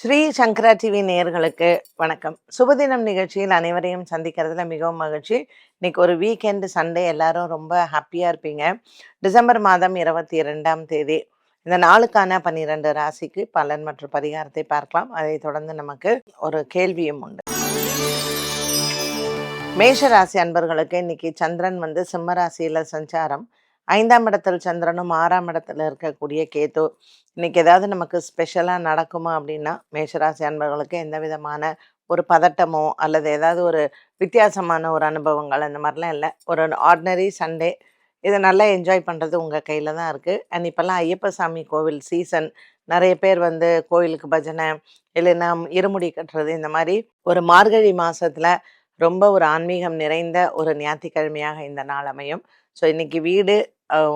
ஸ்ரீ சங்கரா TV நேயர்களுக்கு வணக்கம். சுபதினம் நிகழ்ச்சியில் அனைவரையும் சந்திக்கிறதுல மிகவும் மகிழ்ச்சி. இன்னைக்கு ஒரு வீக்கெண்டு சண்டே, எல்லாரும் ரொம்ப ஹாப்பியா இருப்பீங்க. டிசம்பர் மாதம் 22ஆம் தேதி இந்த நாளுக்கான 12 ராசிக்கு பலன் மற்றும் பரிகாரத்தை பார்க்கலாம். அதைத் தொடர்ந்து நமக்கு ஒரு கேள்வியும் உண்டு. மேஷ ராசி அன்பர்களுக்கு இன்னைக்கு சந்திரன் சிம்ம ராசியில சஞ்சாரம். 5ஆம் இடத்தில் சந்திரனும் 6ஆம் இடத்துல இருக்கக்கூடிய கேது. இன்னைக்கு ஏதாவது நமக்கு ஸ்பெஷலா நடக்குமா அப்படின்னா, மேஷராசி அன்பர்களுக்கு எந்த விதமான ஒரு பதட்டமோ அல்லது ஏதாவது ஒரு வித்தியாசமான ஒரு அனுபவங்கள் அந்த மாதிரிலாம் இல்லை. ஒரு ஆர்டினரி சண்டே. இதை நல்லா என்ஜாய் பண்ணுறது உங்கள் கையில் தான் இருக்குது. அண்ட் இப்போல்லாம் ஐயப்ப சாமி கோவில் சீசன். நிறைய பேர் கோயிலுக்கு பஜனை, இல்லைன்னா இருமுடி கட்டுறது, இந்த மாதிரி ஒரு மார்கழி மாதத்தில் ரொம்ப ஒரு ஆன்மீகம் நிறைந்த ஒரு ஞாயிற்றுக்கிழமையாக இந்த நாள் அமையும். ஸோ இன்னைக்கு வீடு,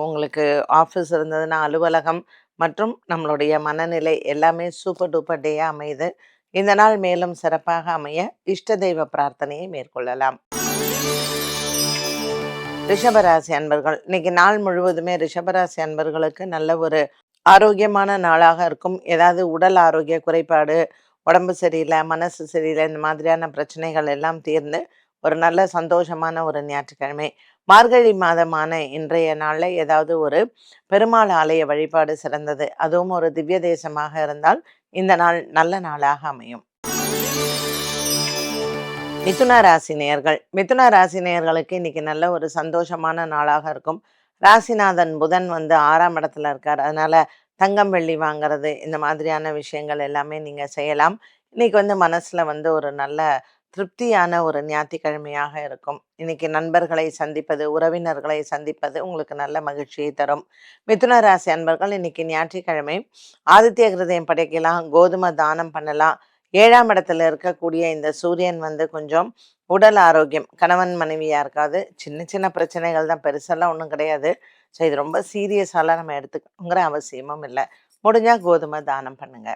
உங்களுக்கு ஆஃபீஸ் இருந்ததுன்னா அலுவலகம் மற்றும் நம்மளுடைய மனநிலை எல்லாமே சூப்பர் டூப்பர் டேயாக அமையுது. இந்த நாள் மேலும் சிறப்பாக அமைய இஷ்ட தெய்வ பிரார்த்தனையை மேற்கொள்ளலாம். ரிஷபராசி அன்பர்கள், இன்னைக்கு நாள் முழுவதுமே ரிஷபராசி அன்பர்களுக்கு நல்ல ஒரு ஆரோக்கியமான நாளாக இருக்கும். ஏதாவது உடல் ஆரோக்கிய குறைபாடு, உடம்பு சரியில்லை, மனசு சரியில்லை, இந்த மாதிரியான பிரச்சனைகள் எல்லாம் தீர்ந்து ஒரு நல்ல சந்தோஷமான ஒரு ஞாயிற்றுக்கிழமை. மார்கழி மாதமான இன்றைய நாளில் ஏதாவது ஒரு பெருமாள் ஆலய வழிபாடு சிறந்தது. அதுவும் ஒரு திவ்ய தேசமாக இருந்தால் இந்த நாள் நல்ல நாளாக அமையும். மிதுன ராசி நேயர்கள், மிதுன ராசி நேயர்களுக்கு இன்னைக்கு நல்ல ஒரு சந்தோஷமான நாளாக இருக்கும். ராசிநாதன் புதன் 6ஆம் இடத்துல இருக்கார். அதனால தங்கம் வெள்ளி வாங்கிறது, இந்த மாதிரியான விஷயங்கள் எல்லாமே நீங்க செய்யலாம். இன்னைக்கு மனசுல ஒரு நல்ல திருப்தியான ஒரு ஞாயிற்றுக்கிழமையாக இருக்கும். இன்னைக்கு நண்பர்களை சந்திப்பது, உறவினர்களை சந்திப்பது உங்களுக்கு நல்ல மகிழ்ச்சியை தரும். மிதுன ராசி அன்பர்கள், இன்னைக்கு ஞாயிற்றுக்கிழமை ஆதித்ய கிருதயம் படைக்கலாம், கோதுமை தானம் பண்ணலாம். 7ஆம் இடத்துல இருக்கக்கூடிய இந்த சூரியன் கொஞ்சம் உடல் ஆரோக்கியம், கணவன் மனைவியா இருக்காது, சின்ன சின்ன பிரச்சனைகள் தான், பெருசெல்லாம் ஒன்றும் கிடையாது. ஸோ இது ரொம்ப சீரியஸாலாம் நம்ம எடுத்துக்கணுங்கிற அவசியமும் இல்லை. முடிஞ்சா கோதுமை தானம் பண்ணுங்க.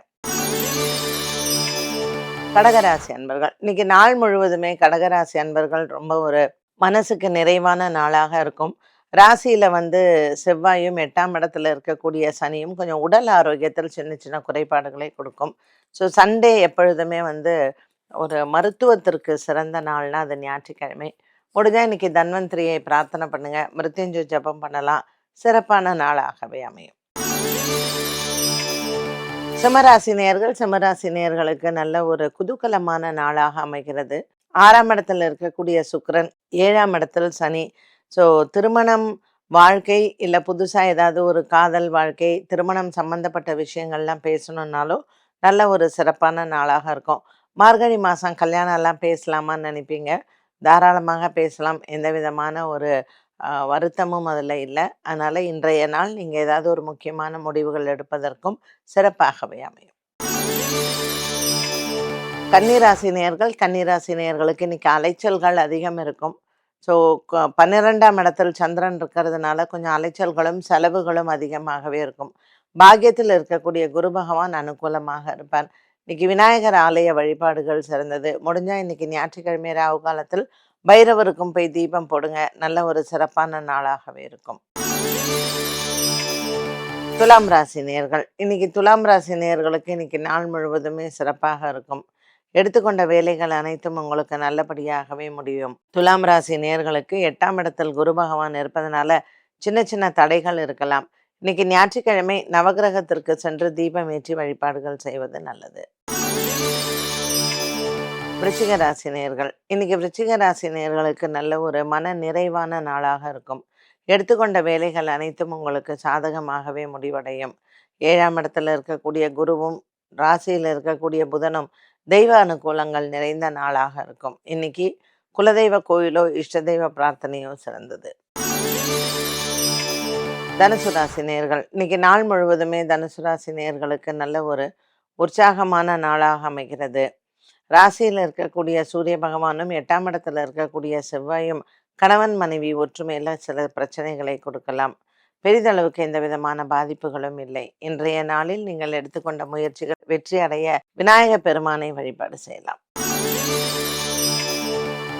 கடகராசி அன்பர்கள், இன்னைக்கு நாள் முழுவதுமே கடகராசி அன்பர்கள் ரொம்ப ஒரு மனசுக்கு நிறைவான நாளாக இருக்கும். ராசியில செவ்வாயும் 8ஆம் இடத்துல இருக்கக்கூடிய சனியும் கொஞ்சம் உடல் ஆரோக்கியத்தில் சின்ன சின்ன குறைபாடுகளை கொடுக்கும். ஸோ சண்டே எப்பொழுதுமே ஒரு மருத்துவத்திற்கு சிறந்த நாள்னா அது ஞாயிற்றுக்கிழமை. முடிஞ்சா இன்னைக்கு தன்வந்திரியை பிரார்த்தனை பண்ணுங்க, மிருத்யுஞ்சய ஜபம் பண்ணலாம். சிறப்பான நாளாகவே அமையும். சிம்மராசி நேயர்களுக்கு நல்ல ஒரு குதூகலமான நாளாக அமைகிறது. 6ஆம் இடத்துல இருக்கக்கூடிய சுக்கிரன், 7ஆம் இடத்தில் சனி. ஸோ திருமணம் வாழ்க்கை இல்லை புதுசாக ஏதாவது ஒரு காதல் வாழ்க்கை, திருமணம் சம்பந்தப்பட்ட விஷயங்கள்லாம் பேசணுன்னாலும் நல்ல ஒரு சிறப்பான நாளாக இருக்கும். மார்கழி மாதம் கல்யாணம் எல்லாம் பேசலாமான்னு நினைப்பீங்க. தாராளமாக பேசலாம். எந்த விதமான ஒரு வருத்தமும் அதில் இல்லை. அதனால் இன்றைய நாள் நீங்கள் ஏதாவது ஒரு முக்கியமான முடிவுகள் எடுப்பதற்கும் சிறப்பாகவே அமையும். கன்னிராசி நேயர்களுக்கு இன்னைக்கு அலைச்சல்கள் அதிகம் இருக்கும். ஸோ 12ஆம் இடத்தில் சந்திரன் இருக்கிறதுனால கொஞ்சம் அலைச்சல்களும் செலவுகளும் அதிகமாகவே இருக்கும். பாக்கியத்தில் இருக்கக்கூடிய குரு பகவான் அனுகூலமாக இருப்பார். இன்னைக்கு விநாயகர் ஆலய வழிபாடுகள் சிறந்தது. முடிஞ்சா இன்னைக்கு ஞாயிற்றுக்கிழமை ராகு காலத்தில் பைரவருக்கும் போய் தீபம் போடுங்க. நல்ல ஒரு சிறப்பான நாளாகவே இருக்கும். துலாம் ராசி நேயர்கள், இன்னைக்கு துலாம் ராசி நேயர்களுக்கு இன்னைக்கு நாள் முழுவதுமே சிறப்பாக இருக்கும். எடுத்துக்கொண்ட வேலைகள் அனைத்தும் உங்களுக்கு நல்லபடியாகவே முடியும். துலாம் ராசி நேயர்களுக்கு 8ஆம் இடத்தில் குரு பகவான் இருப்பதனால சின்ன சின்ன தடைகள் இருக்கலாம். இன்னைக்கு ஞாயிற்றுக்கிழமை நவகிரகத்திற்கு சென்று தீபம் ஏற்றி வழிபாடுகள் செய்வது நல்லது. விருச்சிக ராசி நேயர்கள், இன்னைக்கு விருச்சிக ராசி நேயர்களுக்கு நல்ல ஒரு மன நிறைவான நாளாக இருக்கும். எடுத்துக்கொண்ட வேலைகள் அனைத்தும் உங்களுக்கு சாதகமாகவே முடிவடையும். 7ஆம் இடத்துல இருக்கக்கூடிய குருவும் ராசியில் இருக்கக்கூடிய புதனும் தெய்வ அனுகூலங்கள் நிறைந்த நாளாக இருக்கும். இன்னைக்கு குலதெய்வ கோயிலோ இஷ்ட தெய்வ பிரார்த்தனையோ சிறந்தது. தனுசு ராசி நேயர்கள், இன்னைக்கு நாள் முழுவதுமே தனுசு ராசி நேயர்களுக்கு நல்ல ஒரு உற்சாகமான நாளாக அமைகிறது. ராசியில் இருக்கக்கூடிய சூரிய பகவானும் 8ஆம் இடத்துல இருக்கக்கூடிய செவ்வாயும் கணவன் மனைவி ஒற்றுமையில் சில பிரச்சனைகளை கொடுக்கலாம். பெரிதளவுக்கு எந்த விதமான பாதிப்புகளும் இல்லை. இன்றைய நாளில் நீங்கள் எடுத்துக்கொண்ட முயற்சிகள் வெற்றி அடைய விநாயக பெருமானை வழிபாடு செய்யலாம்.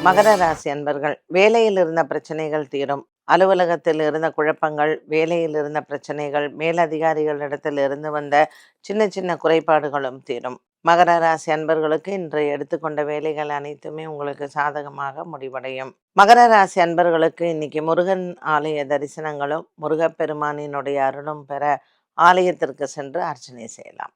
மகர ராசி அன்பர்கள், வேலையில் இருந்த பிரச்சனைகள் தீரும். அலுவலகத்தில் இருந்த குழப்பங்கள், வேலையில் இருந்த பிரச்சனைகள், மேலதிகாரிகளிடத்தில் இருந்து வந்த சின்ன சின்ன குறைபாடுகளும் தீரும். மகர ராசி அன்பர்களுக்கு இன்று எடுத்துக்கொண்ட வேலைகள் அனைத்துமே உங்களுக்கு சாதகமாக முடிவடையும். மகர ராசி அன்பர்களுக்கு இன்னைக்கு முருகன் ஆலய தரிசனங்களும் முருகப்பெருமானினுடைய அருளும் பெற ஆலயத்திற்கு சென்று அர்ச்சனை செய்யலாம்.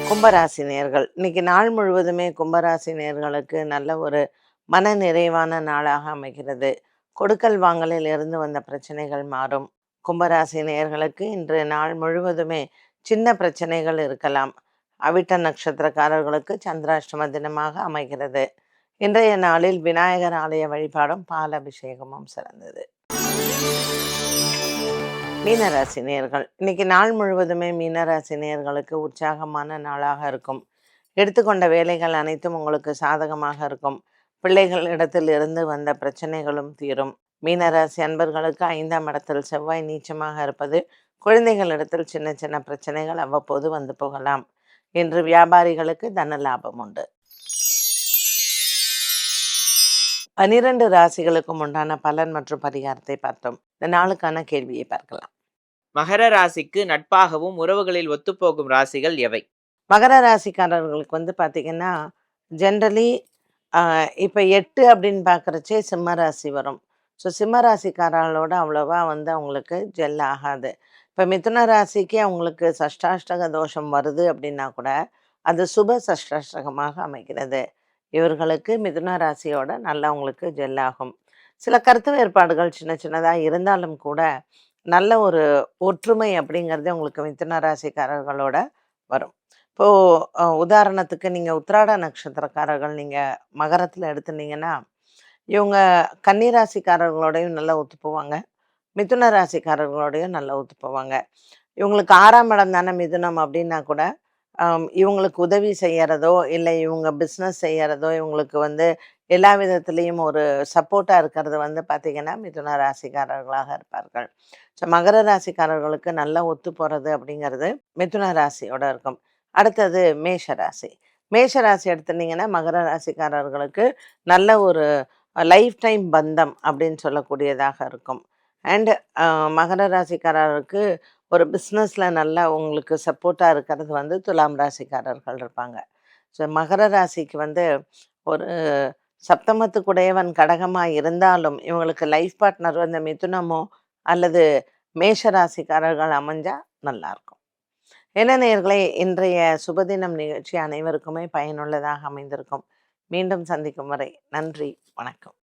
கும்பராசி நேயர்கள் இன்னைக்கு நாள் முழுவதுமே கும்பராசி நேயர்களுக்கு நல்ல ஒரு மன நிறைவான நாளாக அமைகிறது. கொடுக்கல் வாங்கலில் இருந்து வந்த பிரச்சனைகள் மாறும். கும்பராசி நேயர்களுக்கு இன்று நாள் முழுவதுமே சின்ன பிரச்சனைகள் இருக்கலாம். அவிட்ட நட்சத்திரக்காரர்களுக்கு சந்திராஷ்டம தினமாக அமைகிறது. இன்றைய நாளில் விநாயகர் ஆலய வழிபாடும் பால் அபிஷேகமும் சிறந்தது. மீனராசி நேயர்கள் இன்னைக்கு நாள் முழுவதுமே மீனராசி நேயர்களுக்கு உற்சாகமான நாளாக இருக்கும். எடுத்துக்கொண்ட வேலைகள் அனைத்தும் உங்களுக்கு சாதகமாக இருக்கும். பிள்ளைகள் இடத்தில் இருந்து வந்த பிரச்சனைகளும் தீரும். மீனராசி அன்பர்களுக்கு 5ஆம் இடத்தில் செவ்வாய் நீச்சமாக இருப்பது குழந்தைகளிடத்தில் சின்ன சின்ன பிரச்சனைகள் அவ்வப்போது வந்து போகலாம். இன்று வியாபாரிகளுக்கு தன லாபம் உண்டு. 12 ராசிகளுக்கும் உண்டான பலன் மற்றும் பரிகாரத்தை பார்த்தோம். இந்த நாளுக்கான கேள்வியை பார்க்கலாம். மகர ராசிக்கு நட்பாகவும் உறவுகளில் ஒத்துப்போகும் ராசிகள் எவை? மகர ராசிக்காரர்களுக்கு பார்த்தீங்கன்னா ஜென்ரலி இப்போ 8 அப்படின்னு பார்க்குறச்சே சிம்ம ராசி வரும். ஸோ சிம்ம ராசிக்காரர்களோட அவ்வளோவா அவங்களுக்கு ஜெல் ஆகாது. இப்போ மிதுன ராசிக்கு அவங்களுக்கு சஷ்டாஷ்டக தோஷம் வருது அப்படின்னா கூட அது சுப சஷ்டாஷ்டகமாக அமைகிறது. இவர்களுக்கு மிதுன ராசியோட நல்லா அவங்களுக்கு ஜெல் ஆகும். சில கருத்து வேறுபாடுகள் சின்ன சின்னதாக இருந்தாலும் கூட நல்ல ஒரு ஒற்றுமை அப்படிங்கிறது உங்களுக்கு மிதுன ராசிக்காரர்களோட வரும். இப்போது உதாரணத்துக்கு நீங்கள் உத்திராட நட்சத்திரக்காரர்கள் நீங்கள் மகரத்தில் எடுத்துனீங்கன்னா இவங்க கன்னிராசிக்காரர்களோடையும் நல்லா ஒத்து போவாங்க. மிதுன ராசிக்காரர்களோடையும் நல்லா ஒத்து போவாங்க. இவங்களுக்கு 6ஆம் இடம் தானே மிதுனம் அப்படின்னா கூட இவங்களுக்கு உதவி செய்யறதோ இல்லை இவங்க பிஸ்னஸ் செய்யறதோ இவங்களுக்கு எல்லா விதத்துலேயும் ஒரு சப்போர்ட்டாக இருக்கிறது பார்த்திங்கன்னா மிதுன ராசிக்காரர்களாக இருப்பார்கள். ஸோ மகர ராசிக்காரர்களுக்கு நல்லா ஒத்து போகிறது அப்படிங்கிறது மிதுன ராசியோட இருக்கும். அடுத்தது மேஷ ராசி. மேஷ ராசி எடுத்துட்டிங்கன்னா மகர ராசிக்காரர்களுக்கு நல்ல ஒரு லைஃப் டைம் பந்தம் அப்படின்னு சொல்லக்கூடியதாக இருக்கும். அண்டு மகர ராசிக்காரருக்கு ஒரு பிஸ்னஸில் நல்லா உங்களுக்கு சப்போர்ட்டாக இருக்கிறது துலாம் ராசிக்காரர்கள் இருப்பாங்க. ஸோ மகர ராசிக்கு ஒரு சப்தமத்துக்குடையவன் கடகமாக இருந்தாலும் இவங்களுக்கு லைஃப் பார்ட்னர் மிதுனமோ அல்லது மேஷ ராசிக்காரர்கள் அமைஞ்சால் நல்லாயிருக்கும். என்ன நேயர்களே, இன்றைய சுபதினம் நிகழ்ச்சி அனைவருக்குமே பயனுள்ளதாக அமைந்திருக்கும். மீண்டும் சந்திக்கும் வரை நன்றி, வணக்கம்.